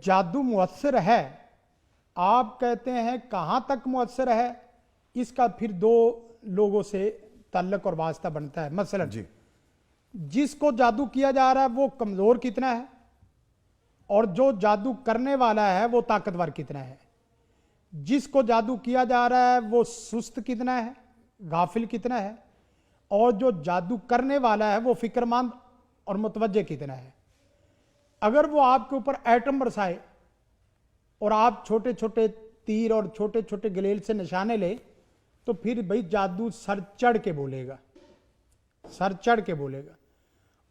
जादू मुअस्सर है, आप कहते हैं कहाँ तक मुअस्सर है, इसका फिर दो लोगों से ताल्लुक और वास्ता बनता है। मसलन जी जिसको जादू किया जा रहा है वो कमजोर कितना है, और जो जादू करने वाला है वो ताकतवर कितना है। जिसको जादू किया जा रहा है वो सुस्त कितना है, गाफिल कितना है, और जो जादू करने वाला है वो फिक्रमंद और मुतवज्जे कितना है। अगर वो आपके ऊपर एटम बरसाए और आप छोटे छोटे तीर और छोटे छोटे गलेल से निशाने ले, तो फिर भाई जादू सर चढ़ के बोलेगा, सर चढ़ के बोलेगा।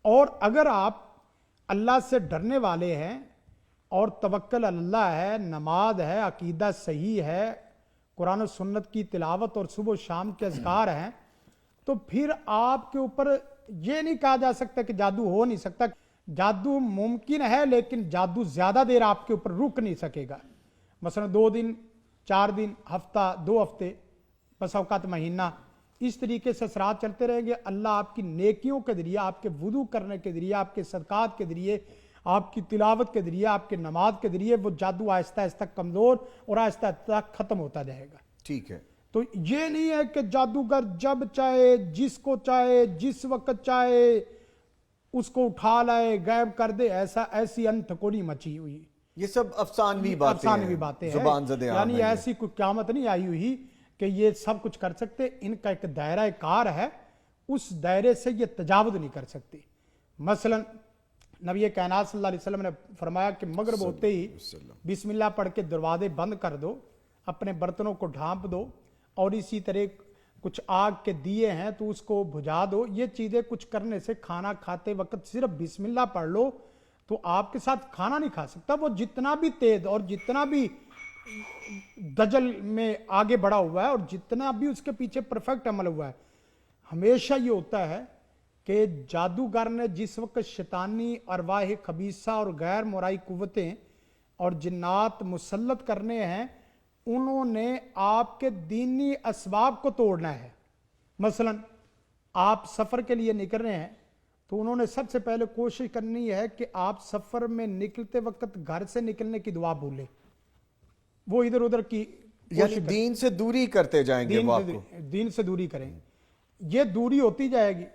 और अगर आप अल्लाह से डरने वाले हैं और तवक्कल अल्लाह है, नमाज है, अकीदा सही है, कुरान और सुन्नत की तिलावत और सुबह शाम के अज़कार हैं, तो फिर आपके ऊपर ये नहीं कहा जा सकता कि जादू हो नहीं सकता। जादू मुमकिन है, लेकिन जादू ज्यादा देर आपके ऊपर रुक नहीं सकेगा। मसलन 2 दिन, 4 दिन, हफ्ता, 2 हफ्ते, बस औकात महीना, इस तरीके से असरात चलते रहेंगे। अल्लाह आपकी नेकियों के जरिए, आपके वुदू करने के जरिए, आपके सदकात के जरिए, आपकी तिलावत के जरिए, आपके नमाज के जरिए वो जादू आहिस्ता आहिस्ता कमजोर और आहिस्ता आहिस्ता खत्म होता जाएगा। ठीक है। तो ये नहीं है कि जादूगर जब चाहे, जिसको चाहे, जिस वक्त चाहे उसको उठा लाए, गायब कर दे, ऐसी अनथकोनी मची हुई। ये सब अफसानवी बातें हैं, जुबान ज़दे आम यानी हैं। ऐसी कोई क़यामत नहीं आई हुई कि ये सब कुछ कर सकते। इनका एक दायरा कार है, उस दायरे से ये तजावुज़ नहीं कर सकते। मसलन नबी कायनात सल्लल्लाहु अलैहि वसल्लम ने फरमाया कि मगरिब होते ही बिस्मिल्लाह पढ़ के दरवाजे बंद कर दो, अपने बर्तनों को ढांप दो, और इसी तरह कुछ आग के दिए हैं तो उसको बुझा दो। ये चीज़ें कुछ करने से, खाना खाते वक्त सिर्फ बिस्मिल्लाह पढ़ लो तो आपके साथ खाना नहीं खा सकता। वो जितना भी तेज और जितना भी दजल में आगे बढ़ा हुआ है और जितना भी उसके पीछे परफेक्ट अमल हुआ है, हमेशा ये होता है कि जादूगर ने जिस वक्त शैतानी अरवाह खबीसा और गैर मुराई कुव्वतें और जिन्नात मुसल्लत करने हैं, उन्होंने आपके दीनी असबाब को तोड़ना है। मसलन आप सफ़र के लिए निकल रहे हैं तो उन्होंने सबसे पहले कोशिश करनी है कि आप सफ़र में निकलते वक्त घर से निकलने की दुआ भूलें, वो इधर उधर की यानी दीन से दूरी करते जाएंगे, दीन से दूरी करें। ये दूरी होती जाएगी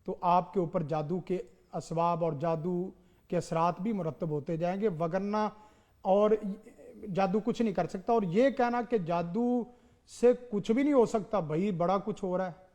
तो आपके ऊपर जादू के असबाब और जादू के असरात भी मुरतब होते जाएंगे, वगरना और जादू कुछ नहीं कर सकता। और ये कहना कि जादू से कुछ भी नहीं हो सकता, भाई बड़ा कुछ हो रहा है।